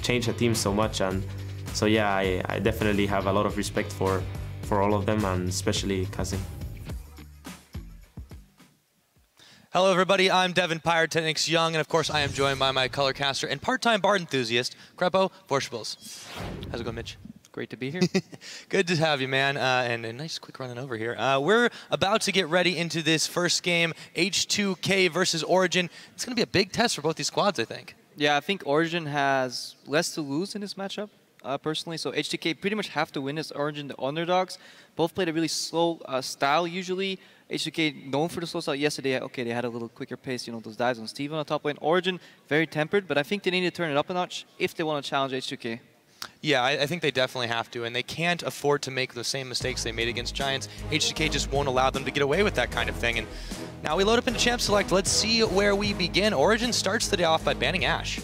change a team so much. And so yeah, I definitely have a lot of respect for all of them, and especially Kazim. Hello everybody, I'm Devin Pyrotechnics Young, and of course I am joined by my color caster and part-time bard enthusiast, Crepo Vorshables. How's it going, Mitch? Great to be here. Good to have you, man, and a nice quick running over here. We're about to get ready into this first game, H2k versus Origen. It's going to be a big test for both these squads, I think. Yeah, I think Origen has less to lose in this matchup, personally. So H2k pretty much have to win as Origen, the underdogs. Both played a really slow style usually. H2k known for the slow style. Yesterday, okay, they had a little quicker pace, you know, those dives on Steve on the top lane. Origen, very tempered, but I think they need to turn it up a notch if they want to challenge H2k. Yeah, I think they definitely have to, and they can't afford to make the same mistakes they made against Giants. H2k just won't allow them to get away with that kind of thing. And now we load up into Champ Select. Let's see where we begin. Origen starts the day off by banning Ashe.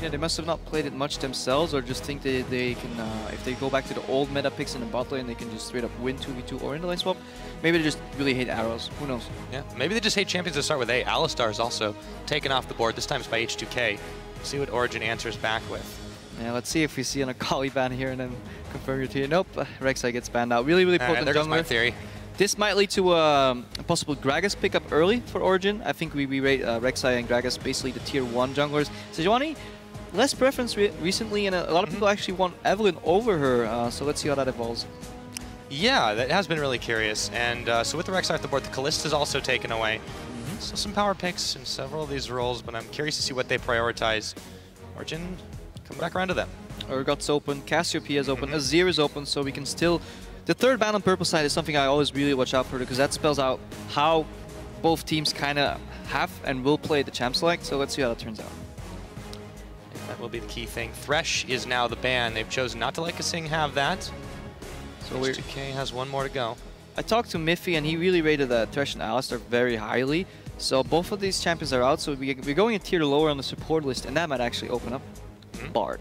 Yeah, they must have not played it much themselves, or just think they can, if they go back to the old meta picks in the bot lane, they can just straight up win 2v2 or in the lane swap. Maybe they just really hate arrows. Who knows? Yeah, maybe they just hate champions to start with. A. Alistar is also taken off the board. This time it's by H2k. See what Origen answers back with. Yeah, let's see if we see an Akali ban here and then confirm your tier. Nope, Rek'Sai gets banned out. Really, really potent there jungler. goes my theory. This might lead to a possible Gragas pickup early for Origen. I think we rate Rek'Sai and Gragas basically the tier 1 junglers. Sejuani, less preference recently, and a lot of people actually want Evelyn over her, so let's see how that evolves. Yeah, that has been really curious. And so with the Rek'Sai off the board, the Kalista is also taken away. So some power picks in several of these roles, but I'm curious to see what they prioritize. Origen, come back around to them. Urgot's open, Cassiopeia is open, Azir is open, so we can still... The third ban on purple side is something I always really watch out for, because that spells out how both teams kind of have and will play the champ select, so let's see how that turns out. Yeah, that will be the key thing. Thresh is now the ban. They've chosen not to let Kasing have that. So H2k has one more to go. I talked to Miffy, and he really rated Thresh and Alistar very highly. So both of these champions are out, so we're going a tier lower on the support list, and that might actually open up Bard.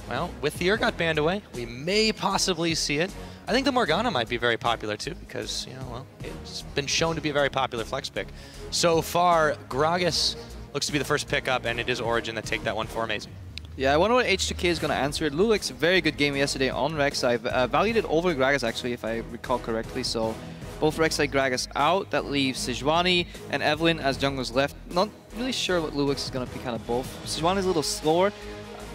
Well, with the Urgot banned away, we may possibly see it. I think the Morgana might be very popular too, because, you know, well, it's been shown to be a very popular flex pick. So far, Gragas looks to be the first pickup, and it is Origen that take that one for Amazing. Yeah, I wonder what H2k is going to answer it. Lulek's a very good game yesterday on Rek'Sai. I've valued it over Gragas, actually, if I recall correctly. So both Rek'Sai, Gragas out. That leaves Sejuani and Evelyn as junglers left. Not really sure what Lulex is going to pick out of both. Sejuani is a little slower.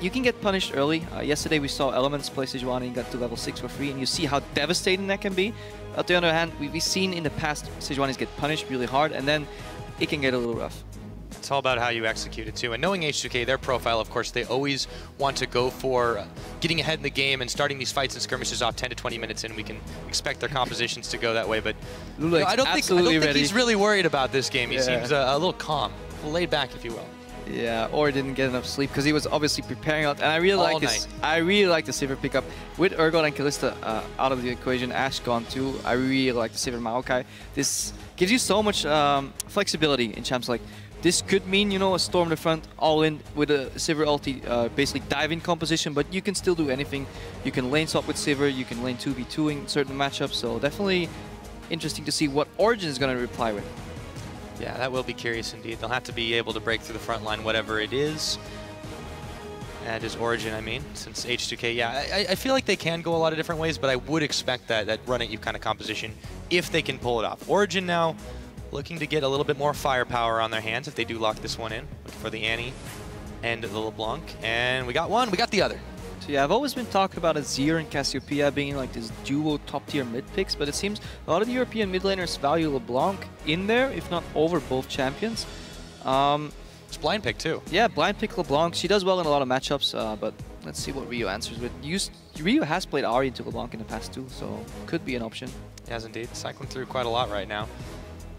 You can get punished early. Yesterday we saw Elements play Sejuani and got to level 6 for free, and you see how devastating that can be. On the other hand, we've seen in the past Sejuanis get punished really hard, and then it can get a little rough. It's all about how you execute it too. And knowing H2k, their profile, of course, they always want to go for getting ahead in the game and starting these fights and skirmishes off 10 to 20 minutes in. We can expect their compositions to go that way, but you know, I don't think he's really worried about this game. He seems a little calm, a little laid back, if you will. Yeah, or didn't get enough sleep because he was obviously preparing out. And I really like this. I really like the Sivir pickup with Urgot and Kalista out of the equation. Ashe gone too. I really like the Sivir Maokai. This gives you so much flexibility in champs. Like this could mean, you know, a Storm the front all in with a Sivir ulti, basically dive-in composition. But you can still do anything. You can lane swap with Sivir. You can lane 2v2 in certain matchups. So definitely interesting to see what Origen is going to reply with. Yeah, that will be curious indeed. They'll have to be able to break through the front line, whatever it is. That is Origen, I mean, since H2k, yeah. I feel like they can go a lot of different ways, but I would expect that run at you kind of composition if they can pull it off. Origen now looking to get a little bit more firepower on their hands if they do lock this one in. Looking for the Annie and the LeBlanc. And we got one, we got the other. So yeah, I've always been talking about Azir and Cassiopeia being like this duo top-tier mid picks, but it seems a lot of the European mid laners value LeBlanc in there, if not over both champions. It's blind pick too. Yeah, blind pick LeBlanc. She does well in a lot of matchups, but let's see what Ryu answers with. Ryu has played Ahri into LeBlanc in the past too, so could be an option. He has indeed. Cycling through quite a lot right now.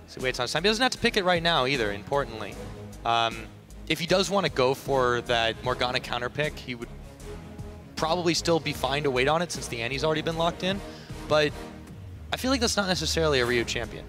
So he waits on his time. He doesn't have to pick it right now either, importantly. If he does want to go for that Morgana counter pick, he would probably still be fine to wait on it since the Annie's already been locked in, but I feel like that's not necessarily a Ryu champion.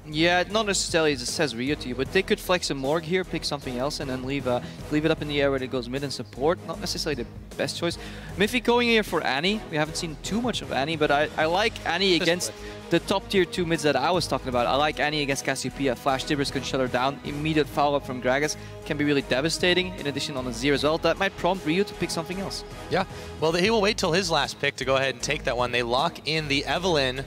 Yeah, not necessarily it says Riot to you, but they could flex a Morg here, pick something else, and then leave it up in the air where it goes mid and support. Not necessarily the best choice. Miffy going here for Annie. We haven't seen too much of Annie, but I like Annie against the top tier 2 mids that I was talking about. I like Annie against Cassiopeia. Flash Tibbers can shut her down. Immediate follow-up from Gragas can be really devastating. In addition, on a Zero as well, that might prompt Ryu to pick something else. Yeah, well, he will wait till his last pick to go ahead and take that one. They lock in the Evelynn.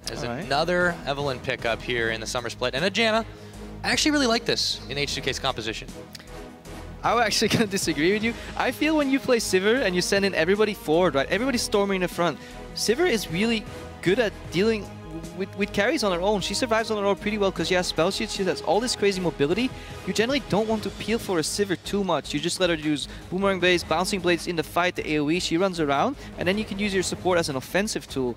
There's another Evelynn pickup here in the summer split, and a Janna. I actually really like this in H2k's composition. I'm actually going to disagree with you. I feel when you play Sivir and you send in everybody forward, right? Everybody's storming in the front. Sivir is really good at dealing with carries on her own. She survives on her own pretty well because she has spell sheets, she has all this crazy mobility. You generally don't want to peel for a Sivir too much. You just let her use Boomerang Blades, Bouncing Blades in the fight, the AoE, she runs around, and then you can use your support as an offensive tool.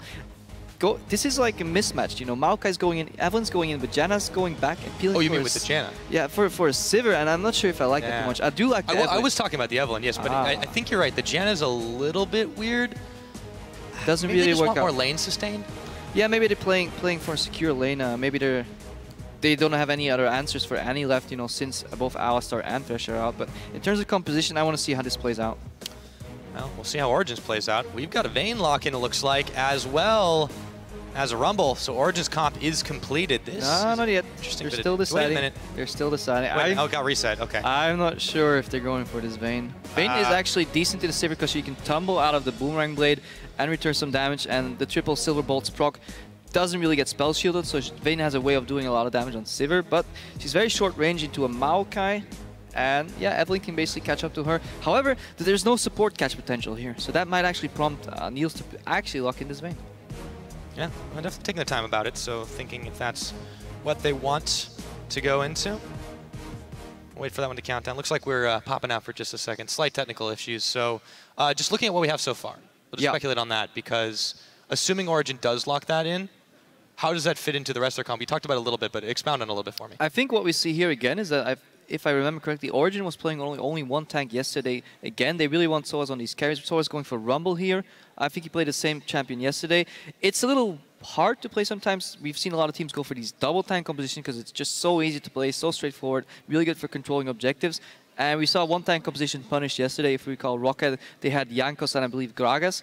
This is like a mismatch, you know. Maokai's going in, Evelynn's going in, but Janna's going back and peeling. Oh, you mean with the Janna? Yeah, for a Sivir, and I'm not sure if I like that too much. I do like the Evelynn. I was talking about the Evelynn, yes, but I think you're right. The Janna's a little bit weird. Doesn't maybe really they just work want out. more lane sustained? Yeah, maybe they're playing for a secure lane. Maybe they don't have any other answers for Annie left, you know, since both Alistar and Thresh are out. But in terms of composition, I want to see how this plays out. Well, we'll see how Origins plays out. We've got a Vayne lock-in, it looks like, as well as a Rumble. So Origin's comp is completed. This not yet. Interesting. They're still deciding. Wait a minute. They're still deciding. Wait, it got reset. Okay. I'm not sure if they're going for this Vayne. Vayne is actually decent in the Sivir because she can tumble out of the Boomerang Blade and return some damage, and the triple Silver Bolts proc doesn't really get spell shielded, so Vayne has a way of doing a lot of damage on Sivir, but she's very short range into a Maokai, and yeah, Evelynn can basically catch up to her. However, there's no support catch potential here, so that might actually prompt Niels to actually lock in this Vayne. Yeah, I'm definitely taking the time about it, so thinking if that's what they want to go into. Wait for that one to count down. Looks like we're popping out for just a second. Slight technical issues, so just looking at what we have so far. We'll just speculate on that, because assuming Origen does lock that in, how does that fit into the rest of their comp? You talked about it a little bit, but expound on it a little bit for me. I think what we see here again is that if I remember correctly, Origen was playing only one tank yesterday. Again, they really want Soaz on these carries. Soaz going for Rumble here. I think he played the same champion yesterday. It's a little hard to play sometimes. We've seen a lot of teams go for these double tank composition because it's just so easy to play, so straightforward, really good for controlling objectives. And we saw one tank composition punished yesterday. If we recall Rocket, they had Jankos and I believe Gragas.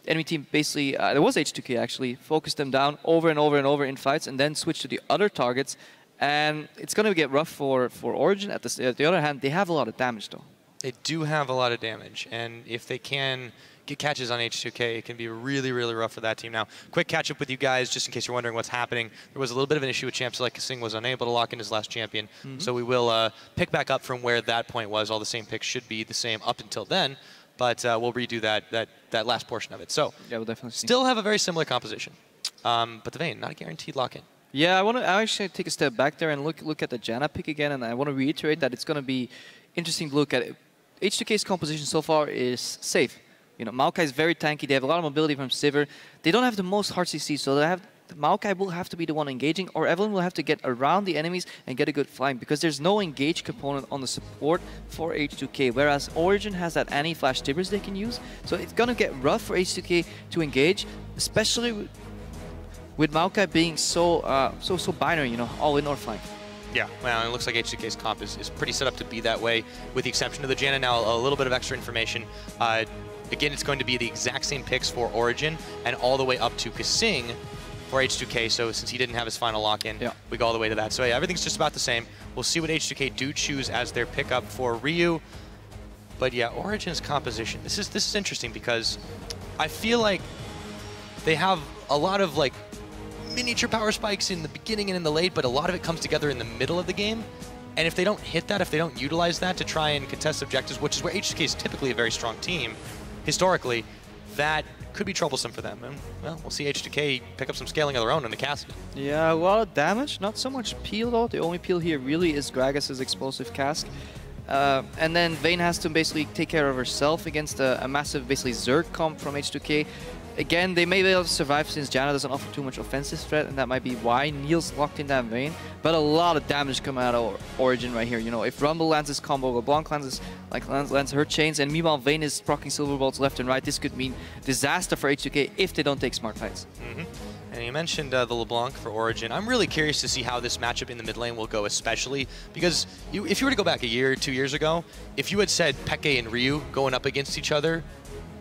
Enemy team basically, there was H2k actually, focused them down over and over and over in fights and then switched to the other targets. And it's going to get rough for Origen. At the other hand, they have a lot of damage though. They do have a lot of damage, and if they can get catches on H2k, it can be really, really rough for that team. Now, quick catch-up with you guys, just in case you're wondering what's happening. There was a little bit of an issue with champs, like Kasing was unable to lock in his last champion. So we will pick back up from where that point was. All the same picks should be the same up until then, but we'll redo that last portion of it. So yeah, we'll definitely still have a very similar composition, but the Vayne, not a guaranteed lock-in. Yeah, I want to actually take a step back there and look at the Janna pick again, and I want to reiterate that it's going to be interesting to look at it. H2k's composition so far is safe. You know, Maokai is very tanky. They have a lot of mobility from Sivir. They don't have the most hard CC, so Maokai will have to be the one engaging, or Evelynn will have to get around the enemies and get a good flying, because there's no engage component on the support for H2k, whereas Origen has that Annie Flash Tibbers they can use. So it's going to get rough for H2k to engage, especially with Maokai being so binary, you know, all in or flank. Yeah, well, it looks like H2k's comp is pretty set up to be that way, with the exception of the Janna. Now, a little bit of extra information. Again, it's going to be the exact same picks for Origen and all the way up to Kasing for H2k. So since he didn't have his final lock-in, we go all the way to that. So yeah, everything's just about the same. We'll see what H2k do choose as their pickup for Ryu. But yeah, Origen's composition. This is interesting because I feel like they have a lot of like miniature power spikes in the beginning and in the late, but a lot of it comes together in the middle of the game. And if they don't hit that, if they don't utilize that to try and contest objectives, which is where H2k is typically a very strong team, historically, that could be troublesome for them. And, well, we'll see H2k pick up some scaling of their own in the Cassidy. Yeah, a lot of damage, not so much peel though. The only peel here really is Gragas' explosive cask. And then Vayne has to basically take care of herself against a massive, basically Zerg comp from H2k. Again, they may be able to survive since Janna doesn't offer too much offensive threat, and that might be why Niels locked in that Vayne. But a lot of damage coming out of Origen right here. You know, if Rumble lands his combo, LeBlanc lands her chains, and meanwhile Vayne is proccing Silver Bolts left and right, this could mean disaster for H2k if they don't take smart fights. And And you mentioned the LeBlanc for Origen. I'm really curious to see how this matchup in the mid lane will go, especially because if you were to go back a year, 2 years ago, if you had said Peke and Ryu going up against each other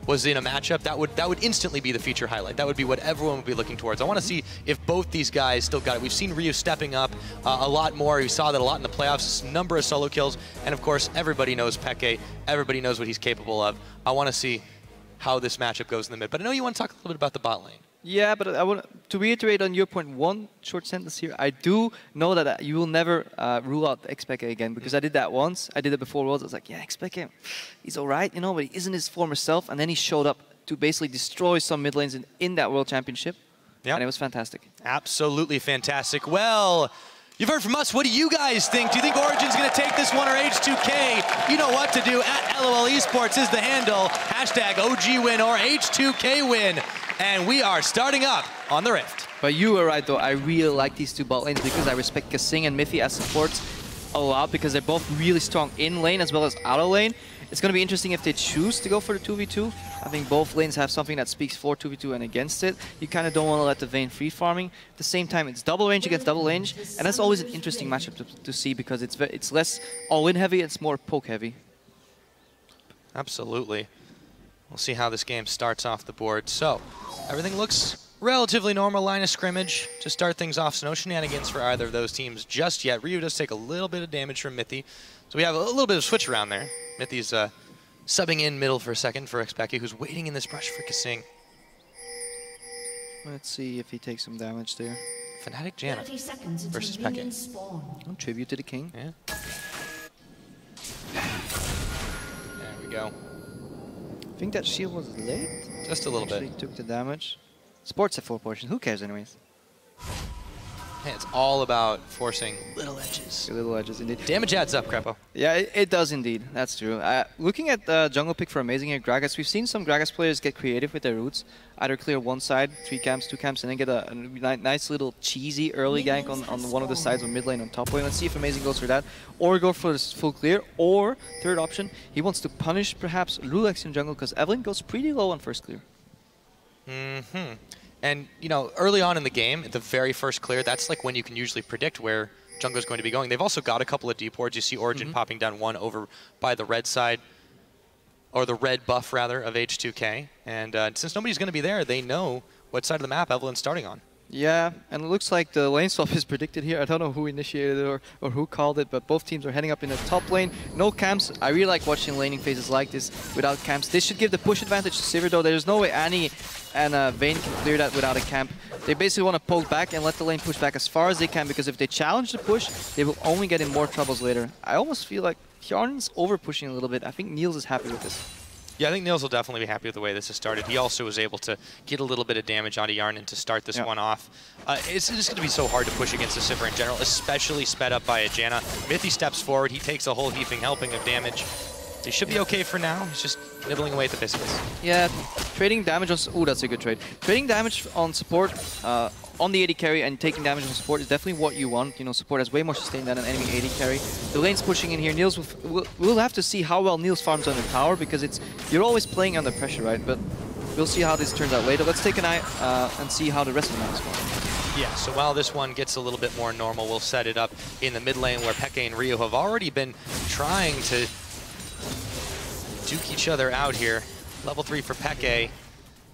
was in a matchup, that would instantly be the feature highlight. That would be what everyone would be looking towards. I want to see if both these guys still got it. We've seen Ryu stepping up a lot more. We saw that a lot in the playoffs, a number of solo kills, and of course, everybody knows Peke. Everybody knows what he's capable of. I want to see how this matchup goes in the mid. But I know you want to talk a little bit about the bot lane. Yeah, but I want to reiterate on your point, one short sentence here. I do know that you will never rule out X-Peke again, because I did that once. I did it before Worlds. I was like, yeah, X-Peke, he's all right, you know, but he isn't his former self. And then he showed up to basically destroy some mid lanes in that World Championship. Yep. And it was fantastic. Absolutely fantastic. Well, you've heard from us. What do you guys think? Do you think Origen's going to take this one, or H2k? You know what to do. At LOL Esports is the handle. Hashtag OG win or H2k win. And we are starting up on the Rift. But you were right, though. I really like these two bot lanes because I respect Kasing and Mithy as supports a lot, because they're both really strong in lane as well as out of lane. It's going to be interesting if they choose to go for the 2v2. I think both lanes have something that speaks for 2v2 and against it. You kind of don't want to let the Vayne free farming. At the same time, it's double range against double range, and that's always an interesting matchup to see, because it's less all-in heavy, it's more poke heavy. Absolutely. We'll see how this game starts off the board. So, everything looks relatively normal. Line of scrimmage to start things off. So no shenanigans for either of those teams just yet. Ryu does take a little bit of damage from Mithy. So we have a little bit of switch around there. Mithy's subbing in middle for a second for X2k, who's waiting in this brush for Kasing. Let's see if he takes some damage there. Fnatic Janna versus Peke. Oh, tribute to the king. Yeah. There we go. I think that shield was late. Just a little bit. He took the damage. Sports at full portion. Who cares anyways? Hey, it's all about forcing little edges. Little edges, indeed. Damage adds up, Crepo. Yeah, it does indeed. That's true. Looking at the jungle pick for Amazing here, Gragas, we've seen some Gragas players get creative with their roots. Either clear one side, 3 camps, 2 camps, and then get a nice little cheesy early gank on one of the sides of mid lane on top lane. Let's see if Amazing goes for that, or go for this full clear, or third option, he wants to punish perhaps Lulex in jungle, because Evelyn goes pretty low on first clear. Mm-hmm. And, you know, early on in the game, the very first clear, that's like when you can usually predict where jungle's going to be going. They've also got a couple of deep wards. You see Origen popping down one over by the red side, or the red buff, rather, of H2k. And since nobody's going to be there, they know what side of the map Evelyn's starting on. Yeah, and it looks like the lane swap is predicted here. I don't know who initiated it or who called it, but both teams are heading up in the top lane. No camps. I really like watching laning phases like this without camps. This should give the push advantage to Sivir, though. There's no way Annie and Vayne can clear that without a camp. They basically want to poke back and let the lane push back as far as they can, because if they challenge the push, they will only get in more troubles later. I almost feel like Hjarn's over-pushing a little bit. I think Niels is happy with this. Yeah, I think Niels will definitely be happy with the way this has started. He also was able to get a little bit of damage onto Hjarn to start this one off. It's just going to be so hard to push against the Sivir in general, especially sped up by a Janna. Mithy steps forward. He takes a whole heaping helping of damage. He should be okay for now. He's just nibbling away at the biscuits. Yeah, trading damage on... Ooh, that's a good trade. Trading damage on support, on the AD carry, and taking damage on support is definitely what you want. You know, support has way more sustain than an enemy AD carry. The lane's pushing in here. Niels we'll have to see how well Niels farms under tower, because you're always playing under pressure, right? But we'll see how this turns out later. Let's take an eye and see how the rest of the map is going. Yeah, so while this one gets a little bit more normal, we'll set it up in the mid lane where Peke and Ryu have already been trying to duke each other out here. Level 3 for Peke.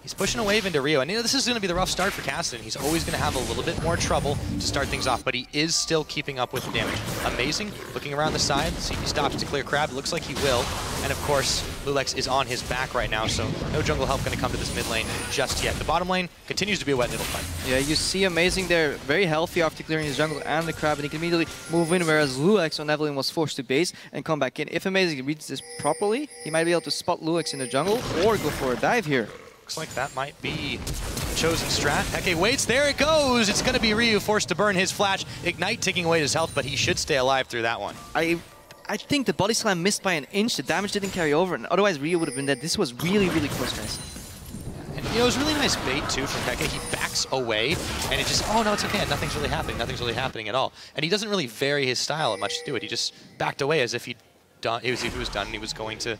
He's pushing a wave into Ryu, and you know, this is going to be the rough start for Cassidy. He's always going to have a little bit more trouble to start things off, but he is still keeping up with the damage. Amazing, looking around the side, see if he stops to clear Crab. It looks like he will, and of course, Lulex is on his back right now, so no jungle help going to come to this mid lane just yet. The bottom lane continues to be a wet noodle fight. Yeah, you see Amazing there, very healthy after clearing his jungle and the Crab, and he can immediately move in, whereas Lulex on Evelyn was forced to base and come back in. If Amazing reads this properly, he might be able to spot Lulex in the jungle or go for a dive here. Looks like that might be the chosen strat. Peke waits, there it goes! It's gonna be Ryu forced to burn his flash. Ignite taking away his health, but he should stay alive through that one. I think the body slam missed by an inch, the damage didn't carry over, and otherwise Ryu would have been dead. This was really, really close, guys. And you know, it was really nice bait too from Peke. He backs away, and it just, oh no, it's okay, nothing's really happening, nothing's really happening at all. And he doesn't really vary his style much to do it. He just backed away as if he was done and he was going to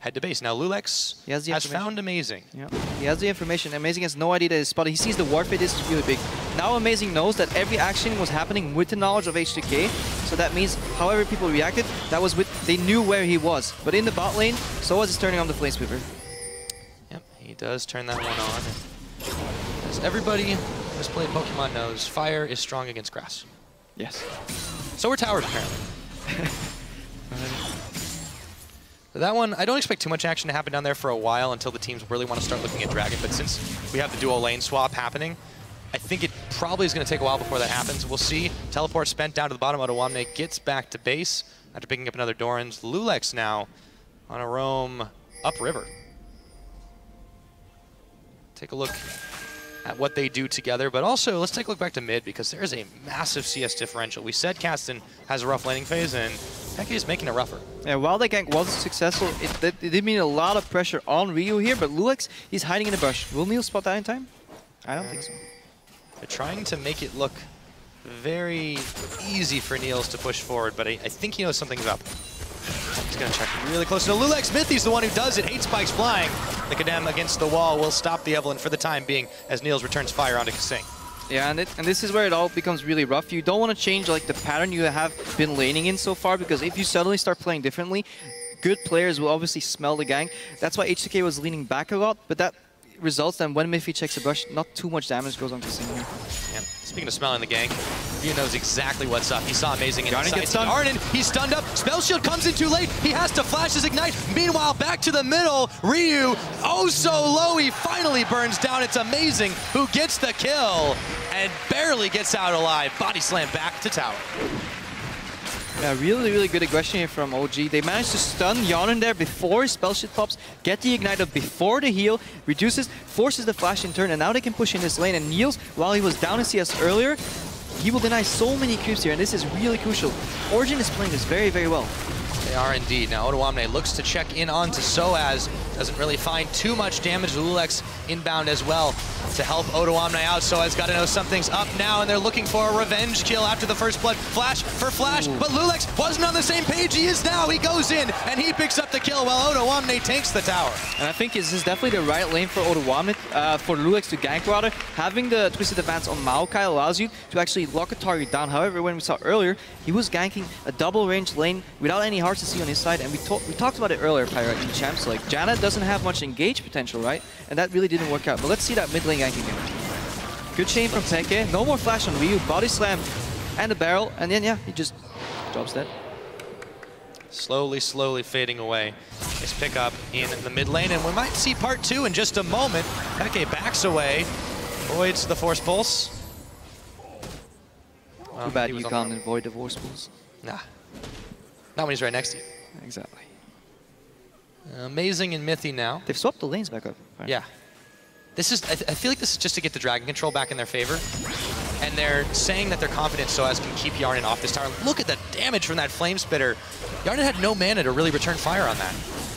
head to base. Now Lulex has found Amazing. Yeah. He has the information. Amazing has no idea that he's spotted. He sees the warfare. This is really big. Now Amazing knows that every action was happening with the knowledge of H2k. So that means however people reacted, that was with, they knew where he was. But in the bot lane, Soaz is turning on the Flamesweeper. Yep, he does turn that one on. As everybody who's played Pokemon knows, fire is strong against grass. Yes. So we're towers, apparently. That one, I don't expect too much action to happen down there for a while until the teams really want to start looking at Dragon, but since we have the dual lane swap happening, I think it probably is going to take a while before that happens. We'll see. Teleport spent down to the bottom. Ottawamne gets back to base after picking up another Doran's. Lulex now on a roam upriver. Take a look at what they do together, but also let's take a look back to mid because there is a massive CS differential. We said Kasten has a rough laning phase, and Peke is making it rougher. Yeah, while the gank wasn't successful, it did mean a lot of pressure on Ryu here, but Lulex, he's hiding in the bush. Will Neil spot that in time? I don't think so. They're trying to make it look very easy for Niels to push forward, but I think he knows something's up. He's going to check really close. No, Lulex, Mithy's the one who does it. Hate spikes flying. The Kadem against the wall will stop the Evelyn for the time being as Niels returns fire onto Kasing. Yeah, and this is where it all becomes really rough. You don't want to change like the pattern you have been laning in so far, because if you suddenly start playing differently, good players will obviously smell the gank. That's why H2k was leaning back a lot, but that results then when Miffy checks the bush, not too much damage goes on Kasing here. Yeah. Speaking of smelling the gank, Ryu knows exactly what's up. He saw Amazing in the gets sights. Arden, he's stunned up. Spell Shield comes in too late. He has to flash his Ignite. Meanwhile, back to the middle. Ryu, oh so low. He finally burns down. It's Amazing who gets the kill and barely gets out alive. Body slam back to tower. Yeah, really good aggression here from OG. They managed to stun Yarn there before his spell shit pops, get the ignite up before the heal, reduces, forces the flash in turn, and now they can push in this lane. And Niels, while he was down in CS earlier, he will deny so many creeps here, and this is really crucial. Origen is playing this very well. They are indeed. Now Ottawamne looks to check in onto Soaz. Doesn't really find too much damage. Lulex inbound as well to help Ottawamne out. Soaz got to know something's up now, and they're looking for a revenge kill after the first blood. Flash for Flash, but Lulex wasn't on the same page he is now. He goes in, and he picks up the kill while Ottawamne takes the tower. And I think this is definitely the right lane for Ottawamne, for Lulex to gank rather. Having the Twisted Advance on Maokai allows you to actually lock a target down. However, when we saw earlier, he was ganking a double range lane without any hearts to see on his side, and we talked about it earlier, Pyra, in Champs. Like, Janet doesn't have much engage potential, right? And that really didn't work out. But let's see that mid lane gank again. Good chain from Peke. No more flash on Ryu. Body slam and a barrel, and then yeah, he just drops dead. Slowly fading away. His pickup in the mid lane, and we might see part 2 in just a moment. Peke backs away, avoids the Force Pulse. Too bad you can't avoid the Force Pulse. Nah. Not when he's right next to you. Exactly. Amazing and Mithy now. They've swapped the lanes back up. Right. Yeah. This is, I feel like this is just to get the Dragon Control back in their favor. And they're saying that they're confident Soaz can keep Yarnan off this tower. Look at the damage from that Flame Spitter. Yarnan had no mana to really return fire on that.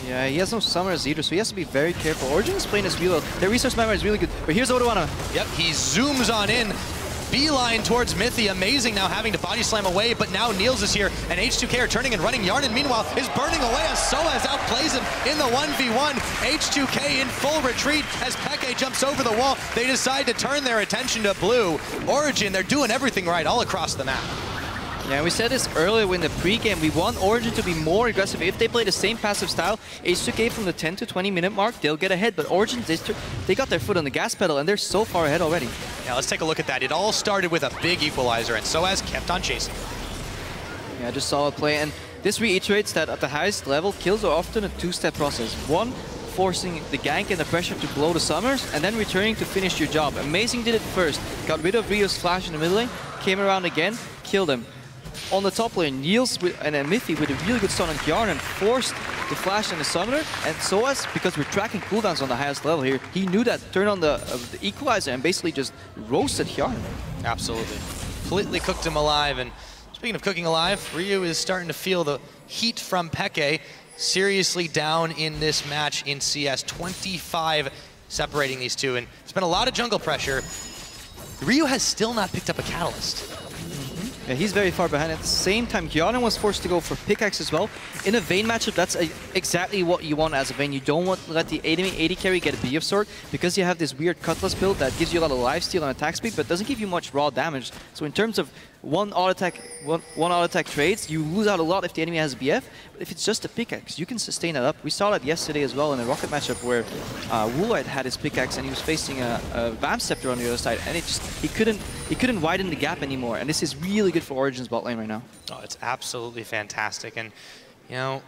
Yeah, he has no summoners either, so he has to be very careful. Origen is playing this really well. Their resource memory is really good. But here's Ottawamne. Yep, he zooms on in. Beeline towards Mithy. Amazing now having to body slam away, but now Niels is here, and H2k are turning and running. Yarnan, meanwhile, is burning away as Soaz outplays him in the 1v1. H2k in full retreat as Peke jumps over the wall. They decide to turn their attention to blue. Origen, they're doing everything right all across the map. Yeah, we said this earlier in the pregame. We want Origen to be more aggressive. If they play the same passive style, H2k from the 10 to 20 minute mark, they'll get ahead. But Origen, they got their foot on the gas pedal, and they're so far ahead already. Yeah, let's take a look at that. It all started with a big equalizer, and Soaz kept on chasing. Yeah, just solid play. And this reiterates that at the highest level, kills are often a two-step process. One, forcing the gank and the pressure to blow the summers, and then returning to finish your job. Amazing did it first. Got rid of Rio's flash in the middle lane, came around again, killed him. On the top lane, Niels and Mithy with a really good stun on Yarnan forced the flash and the summoner, and Soaz, because we're tracking cooldowns on the highest level here, he knew that, turned on the equalizer and basically just roasted Yarnan. Absolutely. Completely cooked him alive, and speaking of cooking alive, Ryu is starting to feel the heat from Peke. Seriously down in this match in CS, 25 separating these two, and it's been a lot of jungle pressure. Ryu has still not picked up a Catalyst. Yeah, he's very far behind. At the same time, Yarden was forced to go for pickaxe as well. In a Vayne matchup, that's exactly what you want as a Vayne. You don't want to let the enemy AD carry get a B of sword because you have this weird Cutlass build that gives you a lot of lifesteal and attack speed, but doesn't give you much raw damage. So in terms of one auto attack trades, you lose out a lot if the enemy has BF. But if it's just a pickaxe, you can sustain that up. We saw that yesterday as well in a Rocket matchup where Woolite had his pickaxe and he was facing a Vamp Scepter on the other side, and he couldn't widen the gap anymore. And this is really good for Origen's bot lane right now. Oh, it's absolutely fantastic. And you know,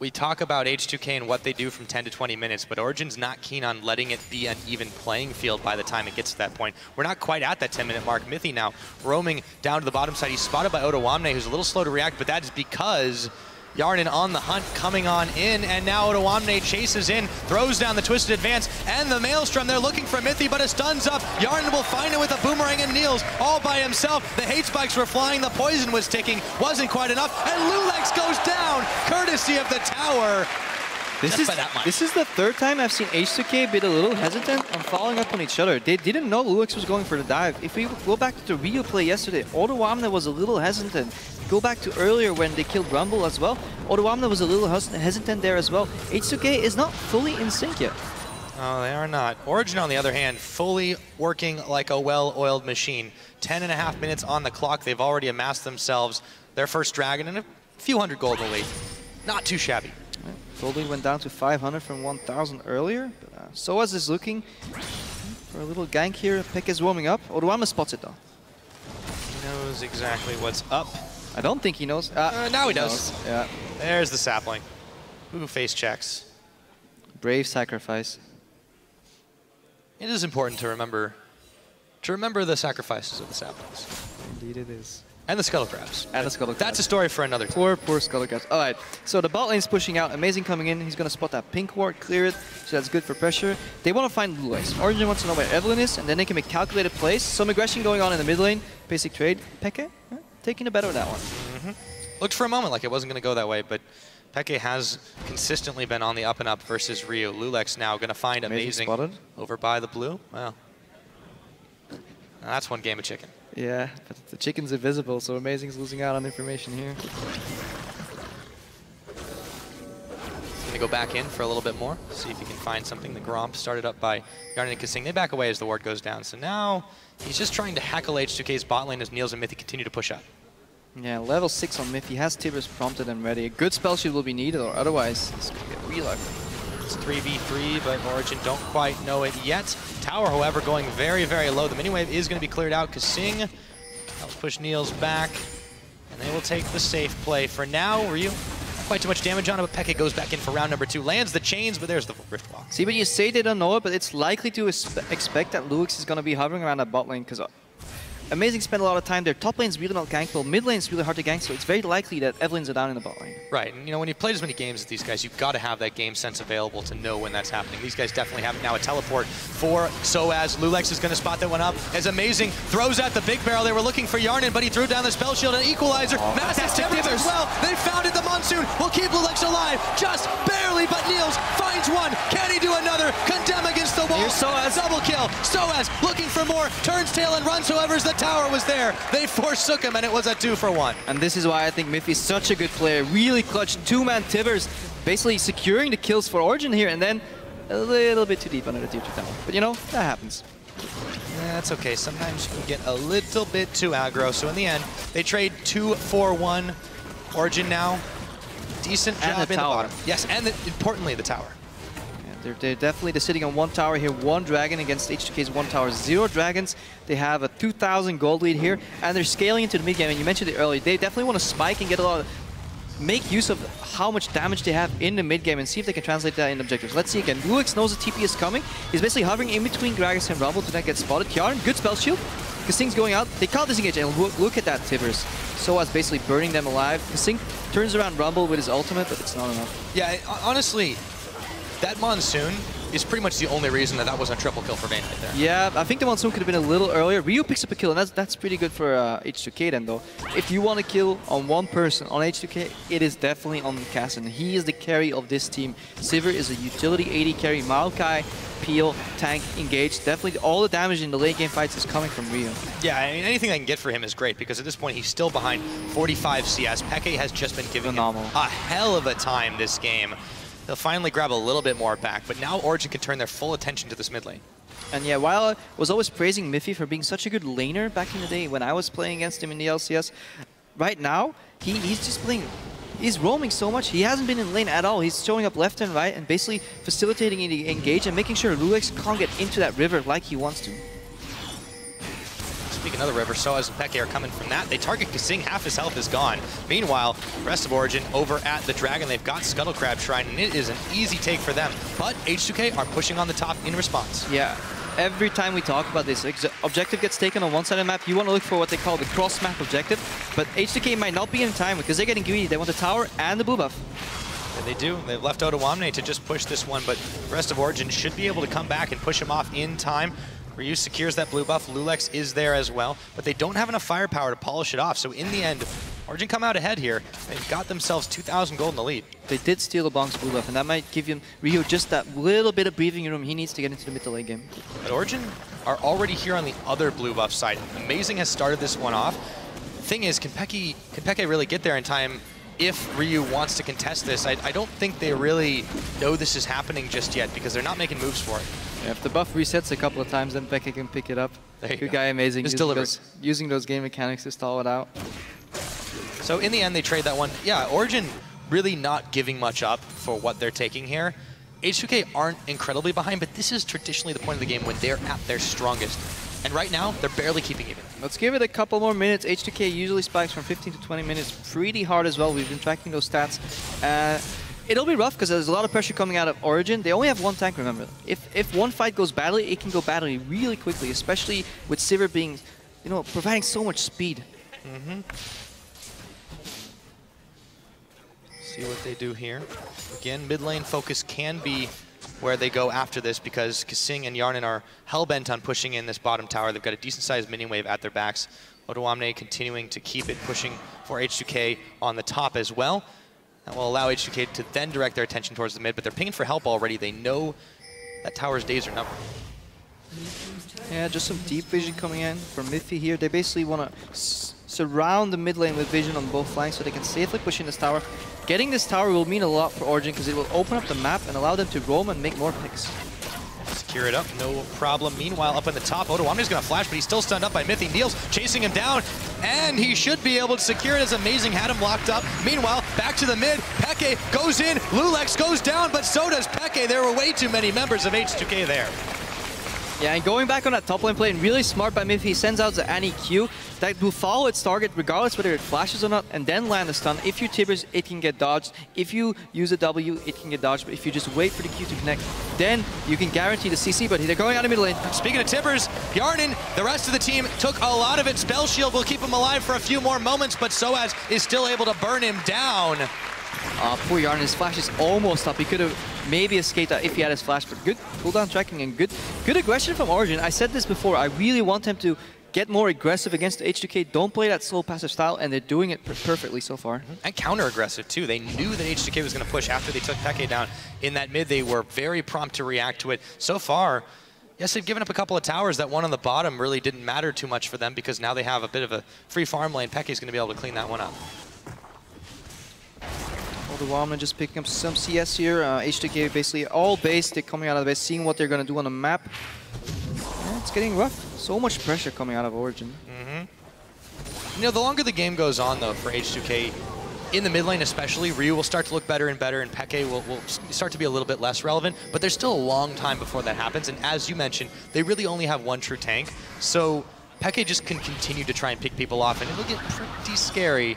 we talk about H2k and what they do from 10 to 20 minutes, but Origen's not keen on letting it be an even playing field by the time it gets to that point. We're not quite at that 10-minute mark. Mithy now roaming down to the bottom side. He's spotted by Otawamne, who's a little slow to react, but that is because Yarden on the hunt, coming on in, and now Otawamne chases in, throws down the Twisted Advance, and the Maelstrom. They're looking for Mithy, but a stun's up. Yarden will find it with a Boomerang and Niels all by himself. The hate spikes were flying, the poison was ticking, wasn't quite enough, and Lulex goes down, courtesy of the tower. This is the third time I've seen H2k be a little hesitant on following up on each other. They didn't know Lulex was going for the dive. If we go back to the replay yesterday, Otawamne was a little hesitant. Go back to earlier when they killed Rumble as well. Otawamne was a little hesitant there as well. H2k is not fully in sync yet. Oh, they are not. Origen, on the other hand, fully working like a well-oiled machine. 10.5 minutes on the clock. They've already amassed themselves their first dragon and a few hundred gold in the lead. Not too shabby. Gold lead went down to 500 from 1,000 earlier. But, Soaz is looking for a little gank here. Pick is warming up. Otawamne spots it though. He knows exactly what's up. I don't think he knows. Now he does. Yeah. There's the sapling. Ooh, face checks. Brave sacrifice. It is important to remember the sacrifices of the saplings. Indeed it is. And the scuttle crabs. And the scuttle crabs. That's a story for another time. Poor scuttle crabs. All right, so the bot lane's pushing out. Amazing coming in. He's going to spot that pink ward, clear it. So that's good for pressure. They want to find Lulex. Origen wants to know where Evelyn is, and then they can make calculated plays. Some aggression going on in the mid lane. Basic trade. Peke, taking the bet on that one. Looked for a moment like it wasn't going to go that way, but Peke has consistently been on the up and up versus Ryu. Lulex now going to find amazing over by the blue. Wow. Now that's one game of chicken. Yeah, but the chicken's invisible, so Amazing's losing out on information here. Going to go back in for a little bit more, see if he can find something. The Gromp started up by Yarden and Kasing. They back away as the ward goes down. So now he's just trying to hackle H2k's bot lane as Niels and Mithy continue to push up. Yeah, level 6 on Mithy. He has Tibbers prompted and ready. A good spell shield will be needed, or otherwise it's going to get real ugly. It's 3v3, but Origen don't quite know it yet. Tower, however, going very, very low. The mini-wave is going to be cleared out. Kasing helps push Niels back, and they will take the safe play. For now, Ryu, not quite too much damage on it, but Peke goes back in for round number 2. Lands the chains, but there's the Rift Walk. See, but you say they don't know it, but it's likely to expect that Lulex is going to be hovering around that bot lane, because Amazing spent a lot of time there. Top lane's really not gankable. Mid lane's really hard to gank, so it's very likely that Evelyn's are down in the bot lane. Right, and you know, when you played as many games as these guys, you've got to have that game sense available to know when that's happening. These guys definitely have it now. A teleport for Soaz. Lulex is going to spot that one up. As Amazing throws out the big barrel. They were looking for Yarden, but he threw down the spell shield and equalizer. Massive Tibbers as well. They found it. The Monsoon will keep Lulex alive. Just barely, but Niels finds one. Can he do another? Condemn against the wall. Here's Soaz. Double kill. Soaz looking for more. Turns tail and runs. However, the tower was there. They forsook him, and it was a 2-for-1. And this is why I think Miffy is such a good player. Really clutch two-man Tibbers, basically securing the kills for Origen here, and then a little bit too deep under the tier 2 tower. But you know, that happens. Yeah, that's okay. Sometimes you can get a little bit too aggro. So in the end, they trade 2-4-1. Origen now, decent job in the bottom. Yes, and importantly, the tower. They're definitely sitting on one tower here, one dragon against H2k's one tower, 0 dragons. They have a 2,000 gold lead here, and they're scaling into the mid game. And you mentioned it earlier. They definitely want to spike and get a lot of, make use of how much damage they have in the mid game and see if they can translate that in objectives. Let's see again. Lulex knows the TP is coming. He's basically hovering in between Gragas and Rumble to not get spotted. Yarden, good spell shield. Kasing's going out. They can't disengage, and look at that Tibbers. Soaz basically burning them alive. Kasing turns around Rumble with his ultimate, but it's not enough. Yeah, honestly, that Monsoon is pretty much the only reason that wasn't a triple kill for Vayne right there. Yeah, I think the Monsoon could have been a little earlier. Ryu picks up a kill, and that's pretty good for H2k then, though. If you want to kill on one person on H2k, it is definitely on Cassin. He is the carry of this team. Sivir is a utility AD carry. Maokai, Peel, tank, engage. Definitely all the damage in the late game fights is coming from Ryu. Yeah, I mean, anything I can get for him is great, because at this point he's still behind 45 CS. Peke has just been giving him a hell of a time this game. They'll finally grab a little bit more back, but now Origen can turn their full attention to this mid lane. And yeah, while I was always praising Miffy for being such a good laner back in the day when I was playing against him in the LCS, right now, he's just playing, he's roaming so much. He hasn't been in lane at all. He's showing up left and right and basically facilitating the engage and making sure Lulex can't get into that river like he wants to. Speaking of the river, Soaz and Peke are coming from that. They target Kasing, half his health is gone. Meanwhile, rest of Origen over at the Dragon, they've got Scuttle Crab Shrine, and it is an easy take for them. But H2k are pushing on the top in response. Yeah, every time we talk about this, objective gets taken on one side of the map, you want to look for what they call the cross-map objective, but H2k might not be in time because they're getting greedy. They want the tower and the blue buff. Yeah, they do. They've left Odoamne to just push this one, but rest of Origen should be able to come back and push him off in time. Ryu secures that blue buff. Lulex is there as well, but they don't have enough firepower to polish it off. So in the end, Origen come out ahead here. They've got themselves 2,000 gold in the lead. They did steal the Bonk's blue buff, and that might give Ryu just that little bit of breathing room he needs to get into the mid to late game. But Origen are already here on the other blue buff side. Amazing has started this one off. Thing is, can Peke really get there in time if Ryu wants to contest this? I don't think they really know this is happening just yet because they're not making moves for it. Yeah, if the buff resets a couple of times, then Peke can pick it up. Good guy, amazing. Using those game mechanics to stall it out. So in the end, they trade that one. Yeah, Origen really not giving much up for what they're taking here. H2k aren't incredibly behind, but this is traditionally the point of the game when they're at their strongest. And right now, they're barely keeping even. Let's give it a couple more minutes. H2k usually spikes from 15 to 20 minutes pretty hard as well. We've been tracking those stats. It'll be rough because there's a lot of pressure coming out of Origen. They only have one tank, remember. If one fight goes badly, it can go badly really quickly, especially with Sivir being, providing so much speed. See what they do here. Again, mid lane focus can be where they go after this because Kasing and Yarnan are hell-bent on pushing in this bottom tower. They've got a decent-sized minion wave at their backs. Odoamne continuing to keep it, pushing for H2k on the top as well. That will allow H2k to then direct their attention towards the mid, but they're pinging for help already. They know that tower's days are numbered. Yeah, just some deep vision coming in from Miffy here. They basically want to surround the mid lane with vision on both flanks so they can safely push in this tower. Getting this tower will mean a lot for Origen because it will open up the map and allow them to roam and make more picks. Secure it up, no problem. Meanwhile, up on the top, Odoamne's going to flash, but he's still stunned up by Miffy. Niels chasing him down, and he should be able to secure it as Amazing had him locked up. Meanwhile, back to the mid, Peke goes in, Lulex goes down, but so does Peke. There were way too many members of H2k there. Yeah, and going back on that top lane play, really smart by Miffy. He sends out the Annie Q that will follow its target regardless whether it flashes or not, and then land a stun. If you Tibbers, it can get dodged. If you use a W, it can get dodged. But if you just wait for the Q to connect, then you can guarantee the CC, but they're going out of mid lane. Speaking of Tibbers, Yarnan, the rest of the team took a lot of it. Spell Shield will keep him alive for a few more moments, but Soaz is still able to burn him down. Poor Yarnan, his flash is almost up. He could have maybe escaped that if he had his flash, but good cooldown tracking and good aggression from Origen. I said this before, I really want him to get more aggressive against H2k. Don't play that slow passive style, and they're doing it perfectly so far. And counter-aggressive too. They knew that H2k was going to push after they took Peke down in that mid. They were very prompt to react to it. So far, yes, they've given up a couple of towers. That one on the bottom really didn't matter too much for them because now they have a bit of a free farm lane. Peke's going to be able to clean that one up. Odoamne just picking up some CS here. H2k basically all base. They're coming out of the base, seeing what they're going to do on the map. Yeah, it's getting rough. So much pressure coming out of Origen. The longer the game goes on, though, for H2k, in the mid lane especially, Ryu will start to look better and better, and Peke will start to be a little bit less relevant, but there's still a long time before that happens, and as you mentioned, they really only have one true tank, so Peke just can continue to try and pick people off, and it'll get pretty scary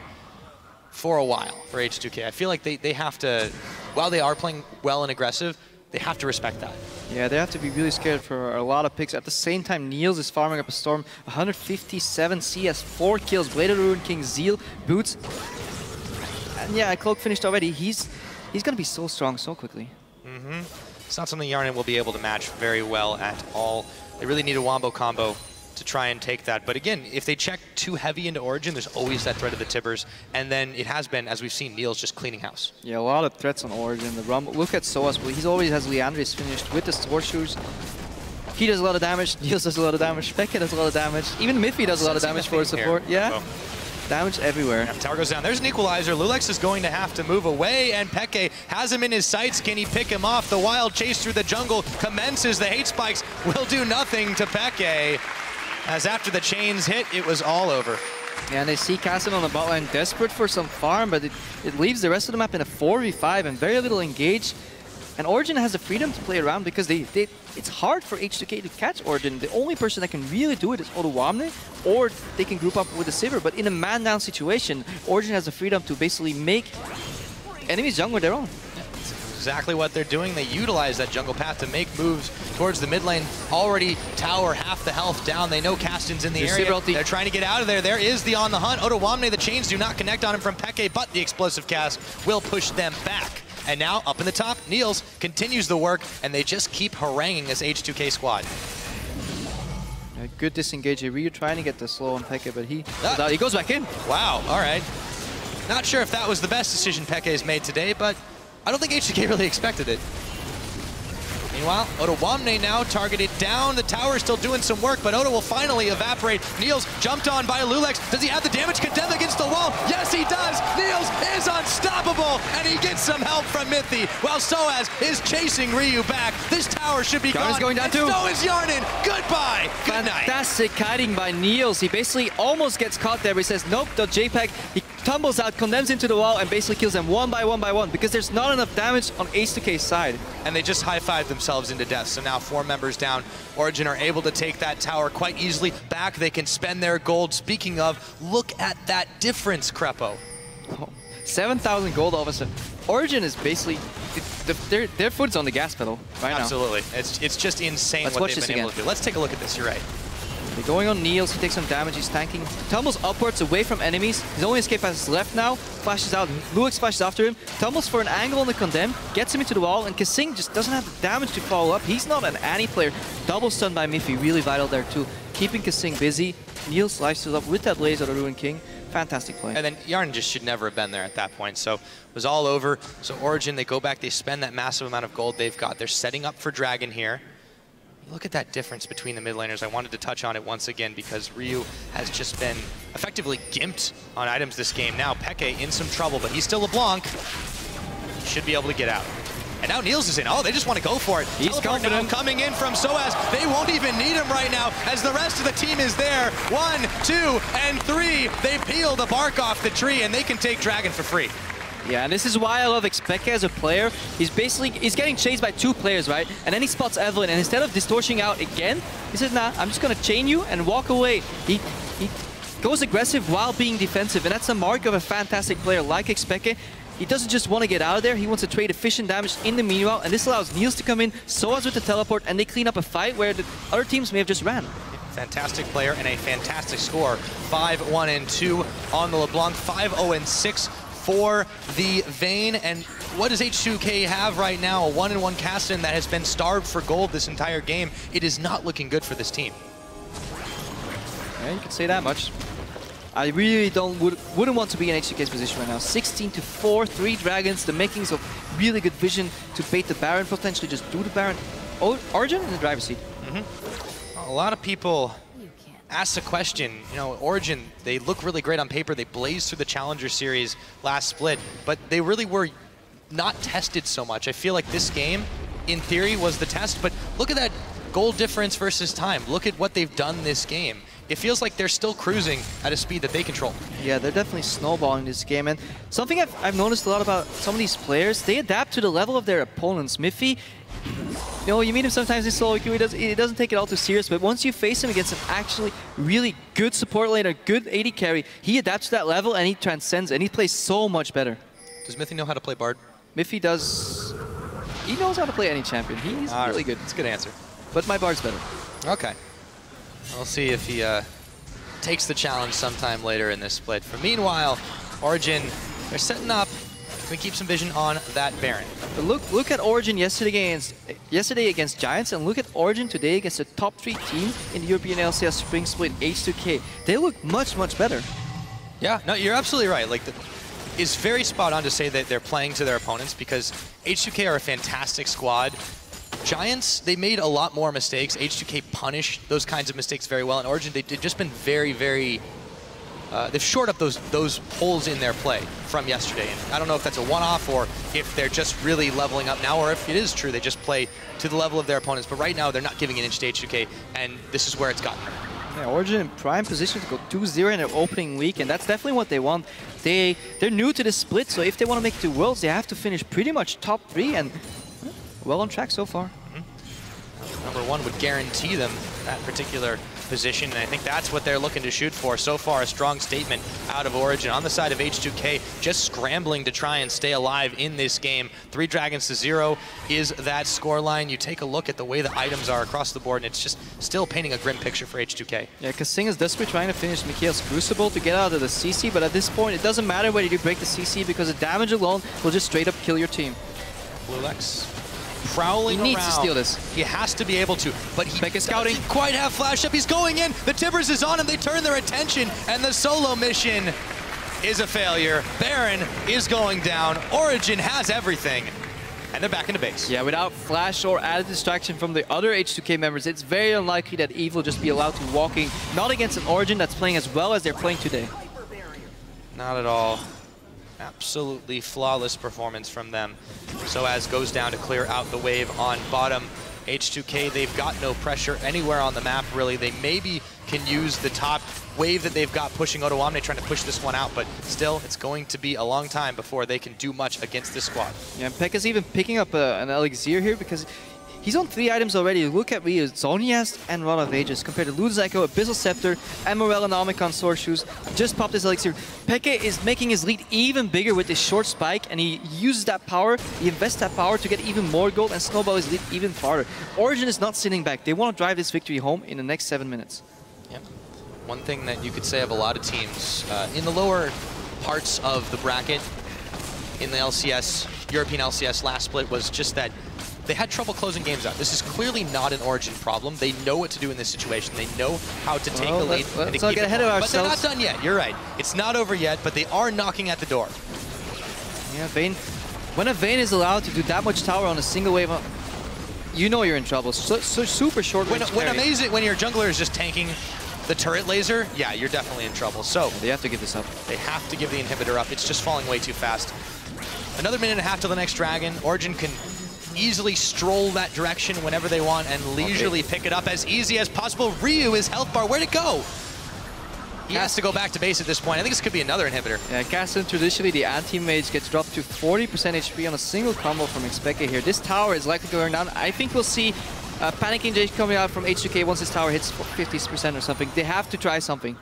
for a while for H2k. I feel like they have to, while they are playing well and aggressive, they have to respect that. Yeah, they have to be really scared for a lot of picks. At the same time, Niels is farming up a Storm. 157 CS, 4 kills. Blade of the Ruined King, Zeal, Boots. And yeah, Cloak finished already. He's going to be so strong so quickly. It's not something Yarnin will be able to match very well at all. They really need a wombo combo to try and take that. But again, if they check too heavy into Origen, there's always that threat of the Tibbers. And then it has been, as we've seen, Neil's just cleaning house. Yeah, a lot of threats on Origen. The Rumble. Look at Soas. He always has Leandris finished with the Horseshoes. He does a lot of damage. Niels does a lot of damage. Peke does a lot of damage. Even Miffy does a lot of damage for support. Yeah. Oh. Damage everywhere. Yeah, tower goes down. There's an equalizer. Lulex is going to have to move away, and Peke has him in his sights. Can he pick him off? The wild chase through the jungle commences. The hate spikes will do nothing to Peke, as after the chains hit, it was all over. Yeah, and they see Cassin on the bot lane desperate for some farm, but it leaves the rest of the map in a 4v5 and very little engage. And Origen has the freedom to play around because it's hard for H2k to catch Origen. The only person that can really do it is Oruwamne, or they can group up with a Sivir. But in a man-down situation, Origen has the freedom to basically make enemies jungle their own. Exactly what they're doing. They utilize that jungle path to make moves towards the mid lane. Already tower half the health down. They know Caston's in the area. They're trying to get out of there. There is the on the hunt. Oruwamne, the chains do not connect on him from Peke, but the explosive cast will push them back. And now, up in the top, Niels continues the work, and they just keep haranguing this H2k squad. A good disengage. Ryu trying to get the slow on Peke, but he goes back in. Wow, all right. Not sure if that was the best decision Peke has made today, but I don't think H2k really expected it. Meanwhile, Oruwamne now targeted down. The tower is still doing some work, but Oda will finally evaporate. Niels jumped on by Lulex. Does he have the damage? Condemned against the wall? Yes, he does. Niels is unstoppable, and he gets some help from Mithy, while Soaz is chasing Ryu back. This tower should be gone. Going down too. So is Yarnin. Goodbye. Good night. Fantastic kiting by Niels. He basically almost gets caught there, but he says, nope, the JPEG. He tumbles out, condemns into the wall, and basically kills them one by one because there's not enough damage on H2k's side. And they just high-fived themselves into death. So now 4 members down. Origen are able to take that tower quite easily back. They can spend their gold. Speaking of, look at that difference, Crepo. Oh, 7,000 gold all of a sudden. Origen is basically, their foot's on the gas pedal right now. Absolutely. It's just insane what they've been able to do. Let's take a look at this. You're right. They're going on Niels, he takes some damage, he's tanking. Tumbles upwards away from enemies. His only escape path is left now, flashes out, Luix flashes after him, tumbles for an angle on the Condemn, gets him into the wall, and Kasing just doesn't have the damage to follow up. He's not an Annie player. Double stun by Miffy, really vital there too. Keeping Kasing busy. Niels lifesteals up with that Blaze of the Ruin King. Fantastic play. And then Yarn just should never have been there at that point. So it was all over. So Origen, they go back, they spend that massive amount of gold they've got. They're setting up for Dragon here. Look at that difference between the mid laners. I wanted to touch on it once again because Ryu has just been effectively gimped on items this game. Now Peke in some trouble, but he's still LeBlanc. Should be able to get out. And now Niels is in. Oh, they just want to go for it. He's confident. Now coming in from Soaz. They won't even need him right now as the rest of the team is there. 1, 2, and 3. They peel the bark off the tree and they can take Dragon for free. Yeah, and this is why I love Peke as a player. He's getting chased by 2 players, right? And then he spots Evelyn, and instead of distorting out again, he says, nah, I'm just gonna chain you and walk away. He goes aggressive while being defensive, and that's a mark of a fantastic player like Peke. He doesn't just want to get out of there, he wants to trade efficient damage in the meanwhile, and this allows Niels to come in, Soaz with the teleport, and they clean up a fight where the other teams may have just ran. Fantastic player and a fantastic score. 5-1-2 on the LeBlanc, 5-0-6 for the Vayne. And what does H2k have right now? A 1-1 Caston that has been starved for gold this entire game. It is not looking good for this team. Yeah, you can say that much. I really wouldn't want to be in H2k's position right now. 16-4, 3 dragons, the makings of really good vision to bait the Baron, potentially just do the Baron. Origen in the driver's seat. A lot of people ask the question, you know, Origen, they look really great on paper. They blazed through the Challenger Series last split, but they really were not tested so much. I feel like this game, in theory, was the test, but look at that goal difference versus time. Look at what they've done this game. It feels like they're still cruising at a speed that they control. Yeah, they're definitely snowballing this game. And something I've noticed a lot about some of these players, they adapt to the level of their opponents. Miffy, you know, you meet him sometimes in solo queue, he doesn't take it all too serious, but once you face him against an actually really good support laner, good AD carry, he adapts to that level and he transcends and he plays so much better. Does Miffy know how to play Bard? Miffy does. He knows how to play any champion. He's really good. That's a good answer. But my Bard's better. Okay. We'll see if he takes the challenge sometime later in this split. For meanwhile, Origen, they're setting up Can we keep some vision on that Baron? But look at Origen yesterday against Giants, and look at Origen today against the top 3 team in the European LCS Spring Split, H2k. They look much, much better. Yeah, no, you're absolutely right. Like, it's very spot on to say that they're playing to their opponents, because H2k are a fantastic squad. Giants, they made a lot more mistakes. H2k punished those kinds of mistakes very well. And Origen, they've just been very, very... they've shored up those holes in their play from yesterday. And I don't know if that's a one-off or if they're just really leveling up now, or if it is true they just play to the level of their opponents. But right now, they're not giving an inch to H2k, and this is where it's gotten them. Yeah, Origen in prime position to go 2-0 in their opening week, and that's definitely what they want. They're new to the split, so if they want to make it to Worlds, they have to finish pretty much top 3, and well on track so far. Number 1 would guarantee them that particular position, and I think that's what they're looking to shoot for. So far, a strong statement out of Origen. On the side of H2k, just scrambling to try and stay alive in this game. 3 dragons to 0 is that scoreline. You take a look at the way the items are across the board, and it's just still painting a grim picture for H2k. Yeah, because Sing is desperately trying to finish Mikhail's Crucible to get out of the CC, but at this point, it doesn't matter whether you break the CC, because the damage alone will just straight up kill your team. Bluelex prowling around. He needs to steal this. He has to be able to, but he Pekka scouting. doesn't quite have flash up. He's going in. The Tibbers is on him. They turn their attention, and the solo mission is a failure. Baron is going down. Origen has everything, and they're back into base. Yeah, without flash or added distraction from the other H2k members, it's very unlikely that Eve will just be allowed to walking, not against an Origen that's playing as well as they're playing today. Not at all. Absolutely flawless performance from them. Soaz goes down to clear out the wave on bottom. H2k, they've got no pressure anywhere on the map, really. They maybe can use the top wave that they've got pushing Odo Omne, trying to push this one out, but still, it's going to be a long time before they can do much against this squad. Yeah, and Pekka's even picking up an elixir here, because he's on 3 items already. Look at Riot, Zoniast and Rod of Ages, compared to Ludzyko, Abyssal Scepter, and Morel and Omicron Sword Shoes. Just popped his elixir. Pekka is making his lead even bigger with this short spike, and he uses that power, he invests that power to get even more gold and snowball his lead even farther. Origen is not sitting back. They want to drive this victory home in the next 7 minutes. Yep. One thing that you could say of a lot of teams in the lower parts of the bracket in the LCS, European LCS last split, was just that they had trouble closing games out. This is clearly not an Origen problem. They know what to do in this situation. They know how to take the lead and to keep it ahead of ourselves. But they're not done yet. You're right. It's not over yet, but they are knocking at the door. Yeah, Vayne. When a Vayne is allowed to do that much tower on a single wave, you know you're in trouble. So super short range. When your jungler is just tanking the turret laser, yeah, you're definitely in trouble. So they have to give this up. They have to give the inhibitor up. It's just falling way too fast. Another minute and a half till the next dragon. Origen can easily stroll that direction whenever they want and leisurely pick it up as easy as possible. Ryu is health bar. Where'd it go? He has to go back to base at this point. I think this could be another inhibitor. Yeah, Castle, traditionally the anti-mage gets dropped to 40% HP on a single combo from Expecka here. This tower is likely going down. I think we'll see panicking Jake coming out from H2k once this tower hits 50% or something. They have to try something.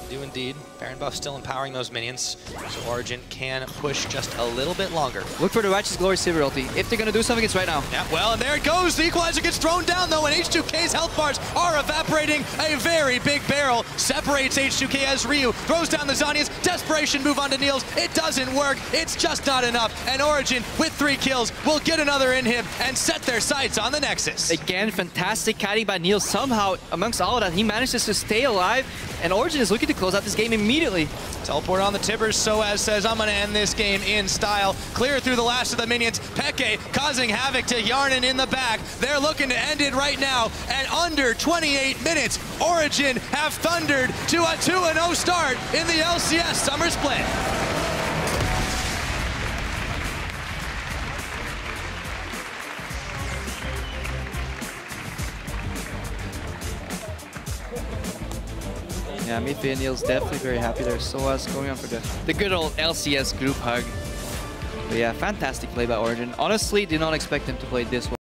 Do indeed. Baron buff still empowering those minions, so Origen can push just a little bit longer. Look for the Righteous Glory Sivir ulti. If they're going to do something, it's right now. Yeah, well, and there it goes. The equalizer gets thrown down, though, and H2k's health bars are evaporating. A very big barrel separates H2k as Ryu throws down the Zonians. Desperation move onto Niels. It doesn't work. It's just not enough. And Origen, with 3 kills, will get another inhib and set their sights on the Nexus. Again, fantastic caddy by Niels. Somehow, amongst all of that, he manages to stay alive, and Origen is looking to close out this game immediately. Teleport on the Tibbers. Soaz says, I'm going to end this game in style. Clear through the last of the minions. Peke causing havoc to Yarnan in the back. They're looking to end it right now. And under 28 minutes, Origen have thundered to a 2-0 start in the LCS Summer Split. Yeah, Midway and Niels definitely very happy there. Soaz going on for the good old LCS group hug. But yeah, fantastic play by Origen. Honestly, did not expect them to play this well.